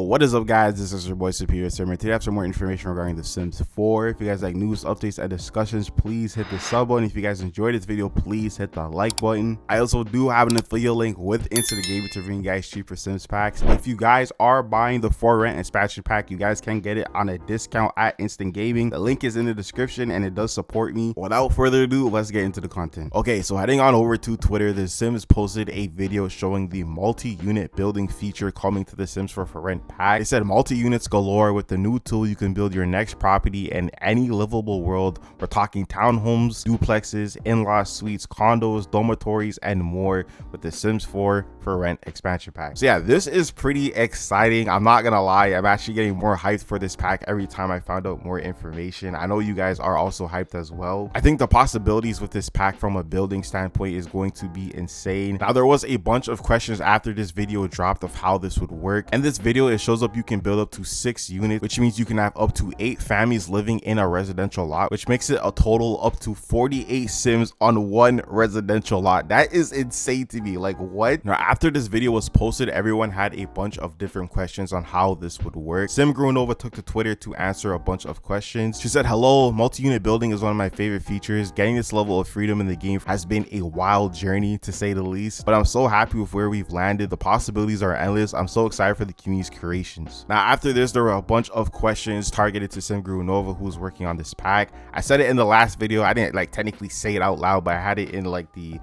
What is up, guys? This is your boy Superior Simmer. Today I have some more information regarding The Sims 4. If you guys like news, updates, and discussions, please hit the sub button. If you guys enjoyed this video, please hit the like button. I also do have an affiliate link with Into the Game to bring you guys cheaper Sims packs. If you guys are buying the For Rent expansion pack, you guys can get it on a discount at Instant Gaming. The link is in the description and it does support me. Without further ado, let's get into the content. Okay, so heading on over to Twitter, The Sims posted a video showing the multi-unit building feature coming to The Sims 4 For Rent pack. They said multi-units galore. With the new tool, you can build your next property in any livable world. We're talking townhomes, duplexes, in-law suites, condos, dormitories, and more with the Sims 4 For Rent expansion pack. So yeah, this is pretty exciting. I'm not gonna lie, I'm actually getting more hyped for this pack every time I found out more information. I know you guys are also hyped as well. I think the possibilities with this pack from a building standpoint is going to be insane. Now, there was a bunch of questions after this video dropped of how this would work. In this video, it shows up you can build up to 6 units, which means you can have up to 8 families living in a residential lot, which makes it a total up to 48 Sims on one residential lot. That is insane to me. Like, what? Now, after this video was posted, everyone had a bunch of different questions on how this would work. SimGrewNova took to Twitter to answer a bunch of questions. She said, "Hello, multi-unit building is one of my favorite features. Getting this level of freedom in the game has been a wild journey, to say the least, but I'm so happy with where we've landed. The possibilities are endless. I'm so excited for the community's creations." Now, after this, there were a bunch of questions targeted to SimGrewNova, who's working on this pack. I said it in the last video. I didn't like technically say it out loud, but I had it in like the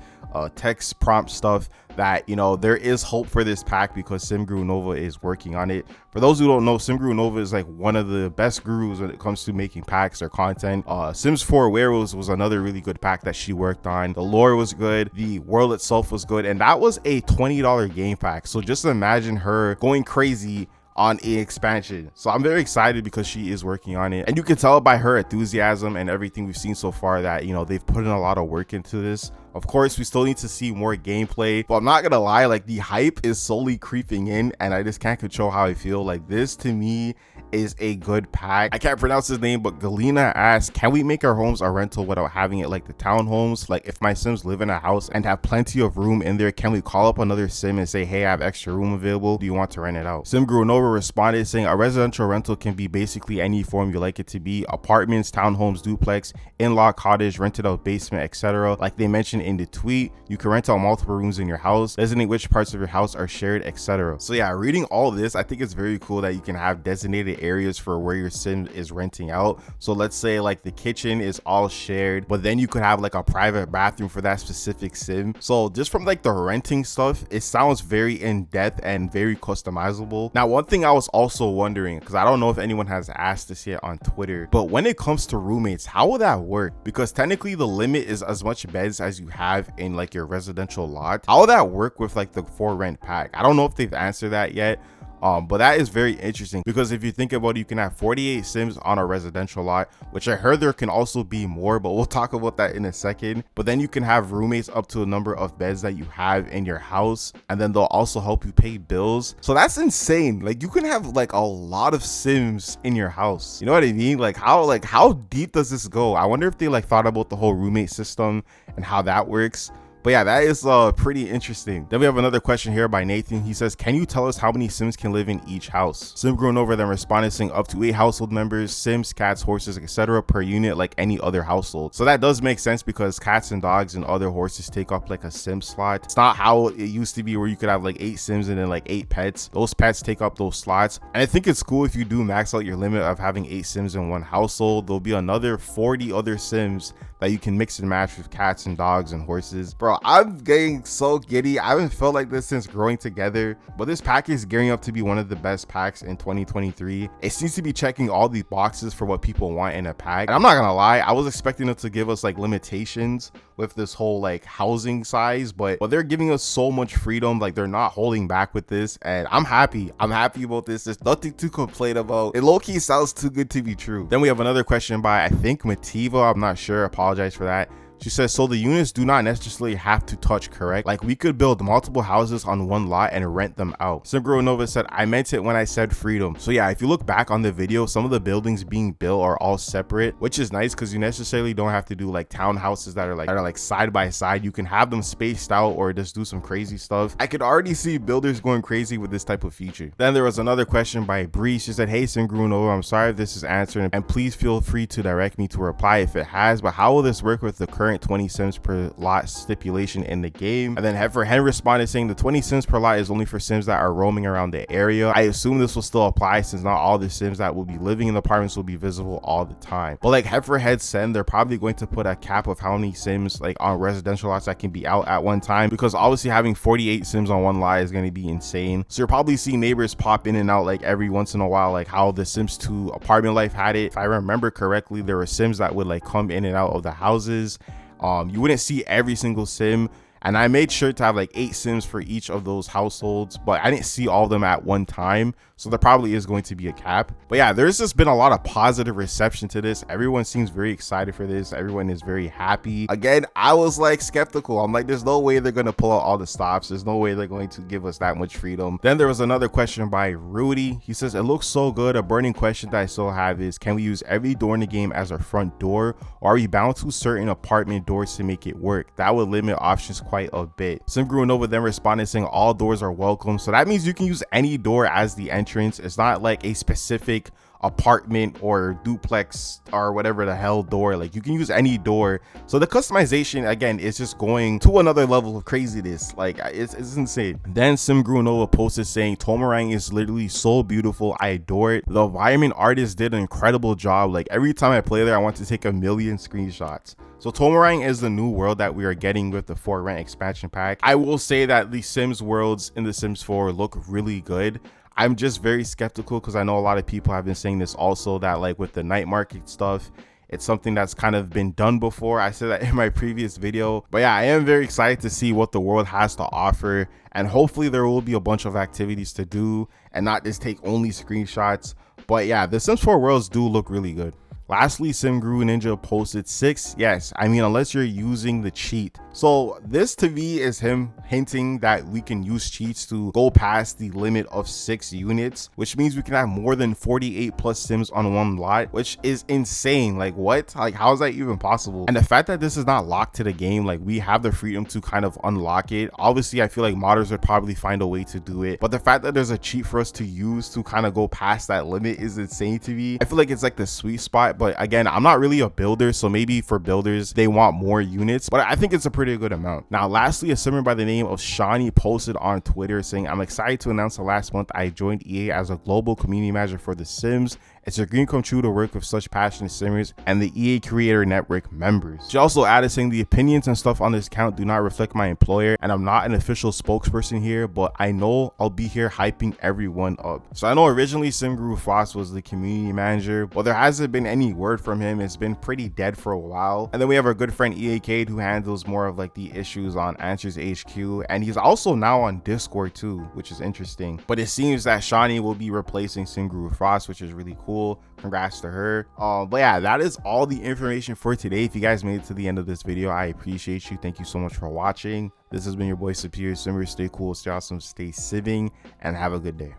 text prompt stuff that, you know, there is hope for this pack because SimGrewNova is working on it. For those who don't know, SimGrewNova is like one of the best gurus when it comes to making packs or content. Sims 4 Werewolves was another really good pack that she worked on. The lore was good, the world itself was good, and that was a $20 game pack. So just imagine her going crazy on a expansion. So I'm very excited because she is working on it, and you can tell by her enthusiasm and everything we've seen so far that, you know, they've put in a lot of work into this. Of course, we still need to see more gameplay, but I'm not gonna lie, like, the hype is slowly creeping in and I just can't control how I feel. Like, this to me is a good pack. I can't pronounce his name, but Galina asked, can we make our homes a rental without having it like the townhomes? Like, if my Sims live in a house and have plenty of room in there, can we call up another Sim and say, hey, I have extra room available, do you want to rent it out? SimGrewNova responded saying, a residential rental can be basically any form you like it to be: apartments, townhomes, duplex, in-law cottage, rented out basement, etc. Like they mentioned in the tweet, you can rent out multiple rooms in your house, designate which parts of your house are shared, etc. So yeah, reading all this, I think it's very cool that you can have designated areas for where your Sim is renting out. So let's say like the kitchen is all shared, but then you could have like a private bathroom for that specific Sim. So just from like the renting stuff, it sounds very in-depth and very customizable. Now, one thing I was also wondering, because I don't know if anyone has asked this yet on Twitter, but when it comes to roommates, how will that work? Because technically the limit is as much beds as you have in like your residential lot. How will that work with like the For Rent pack? I don't know if they've answered that yet. But that is very interesting, because if you think about it, you can have 48 Sims on a residential lot, which I heard there can also be more, but we'll talk about that in a second. But then you can have roommates up to a number of beds that you have in your house, and then they'll also help you pay bills. So that's insane. Like, you can have like a lot of Sims in your house. You know what I mean? Like how deep does this go? I wonder if they like thought about the whole roommate system and how that works. But yeah, that is pretty interesting. Then we have another question here by Nathan. He says, can you tell us how many Sims can live in each house? SimGrewNova then responded saying up to 8 household members, Sims, cats, horses, etc. per unit, like any other household. So that does make sense, because cats and dogs and other horses take up like a Sim slot. It's not how it used to be where you could have like 8 Sims and then like 8 pets. Those pets take up those slots. And I think it's cool if you do max out your limit of having 8 Sims in one household. There'll be another 40 other Sims that you can mix and match with cats and dogs and horses. Bro, I'm getting so giddy. I haven't felt like this since growing together, but this pack is gearing up to be one of the best packs in 2023. It seems to be checking all the boxes for what people want in a pack. And I'm not gonna lie, I was expecting it to give us like limitations with this whole like housing size, but they're giving us so much freedom. Like, they're not holding back with this, and I'm happy about this. There's nothing to complain about. It low-key sounds too good to be true. Then we have another question by, I think, Mativa, I'm not sure, apologize for that. She says, so the units do not necessarily have to touch, correct? Like we could build multiple houses on one lot and rent them out. Simgronova said, I meant it when I said freedom. So yeah, if you look back on the video, some of the buildings being built are all separate, which is nice because you necessarily don't have to do like townhouses that are like side by side. You can have them spaced out or just do some crazy stuff. I could already see builders going crazy with this type of feature. Then there was another question by Bree. She said, hey Simgronova, I'm sorry if this is answered and please feel free to direct me to reply if it has, but how will this work with the current 20 sims per lot stipulation in the game? And then Hen responded saying the 20 sims per lot is only for sims that are roaming around the area. I assume this will still apply since not all the sims that will be living in the apartments will be visible all the time. But like Heiferhead said, they're probably going to put a cap of how many sims like on residential lots that can be out at one time, because obviously having 48 sims on one lot is going to be insane. So you'll probably see neighbors pop in and out like every once in a while, like how the Sims 2 apartment life had it. If I remember correctly, there were sims that would like come in and out of the houses. You wouldn't see every single sim, and I made sure to have like 8 sims for each of those households, but I didn't see all of them at one time, so there probably is going to be a cap. But yeah, there's just been a lot of positive reception to this. Everyone seems very excited for this. Everyone is very happy. Again, I was like skeptical. I'm like, there's no way they're gonna pull out all the stops. There's no way they're going to give us that much freedom. Then there was another question by Rudy. He says, it looks so good. A burning question that I still have is, can we use every door in the game as our front door, or are we bound to certain apartment doors to make it work? That would limit options quite a bit. Simgronova then responded saying all doors are welcome. So that means you can use any door as the entrance. It's not like a specific apartment or duplex or whatever the hell door. Like you can use any door. So the customization again is just going to another level of craziness. Like it's insane. Then Simgronova posted saying Tomarang is literally so beautiful. I adore it. The environment artist did an incredible job. Like every time I play there, I want to take a million screenshots. So Tomarang is the new world that we are getting with the For Rent expansion pack. I will say that the Sims worlds in the Sims 4 look really good. I'm just very skeptical because I know a lot of people have been saying this also, that like with the night market stuff, it's something that's kind of been done before. I said that in my previous video. But yeah, I am very excited to see what the world has to offer, and hopefully there will be a bunch of activities to do and not just take only screenshots. But yeah, the Sims 4 worlds do look really good. Lastly, Simgru Ninja posted 6. Yes, I mean, unless you're using the cheat. So this to me is him hinting that we can use cheats to go past the limit of 6 units, which means we can have more than 48 plus sims on one lot, which is insane. Like what? Like how is that even possible? And the fact that this is not locked to the game, like we have the freedom to kind of unlock it. Obviously, I feel like modders would probably find a way to do it, but the fact that there's a cheat for us to use to kind of go past that limit is insane to me. I feel like it's like the sweet spot. But again, I'm not really a builder, so maybe for builders they want more units, but I think it's a pretty good amount. Now lastly, a simmer by the name of Shawnee posted on Twitter saying, I'm excited to announce that last month I joined EA as a global community manager for The Sims. It's a dream come true to work with such passionate simmers and the EA Creator Network members. She also added saying, the opinions and stuff on this account do not reflect my employer, and I'm not an official spokesperson here, but I know I'll be here hyping everyone up. So I know originally Simguru Frost was the community manager, but there hasn't been any word from him. It's been pretty dead for a while. And then we have our good friend EA Cade, who handles more of like the issues on Answers HQ, and he's also now on Discord too, which is interesting. But it seems that Shawnee will be replacing Simguru Frost, which is really cool. Congrats to her. But yeah, that is all the information for today. If you guys made it to the end of this video, I appreciate you. Thank you so much for watching. This has been your boy Superior Simmer. Stay cool, stay awesome, stay simming, and have a good day.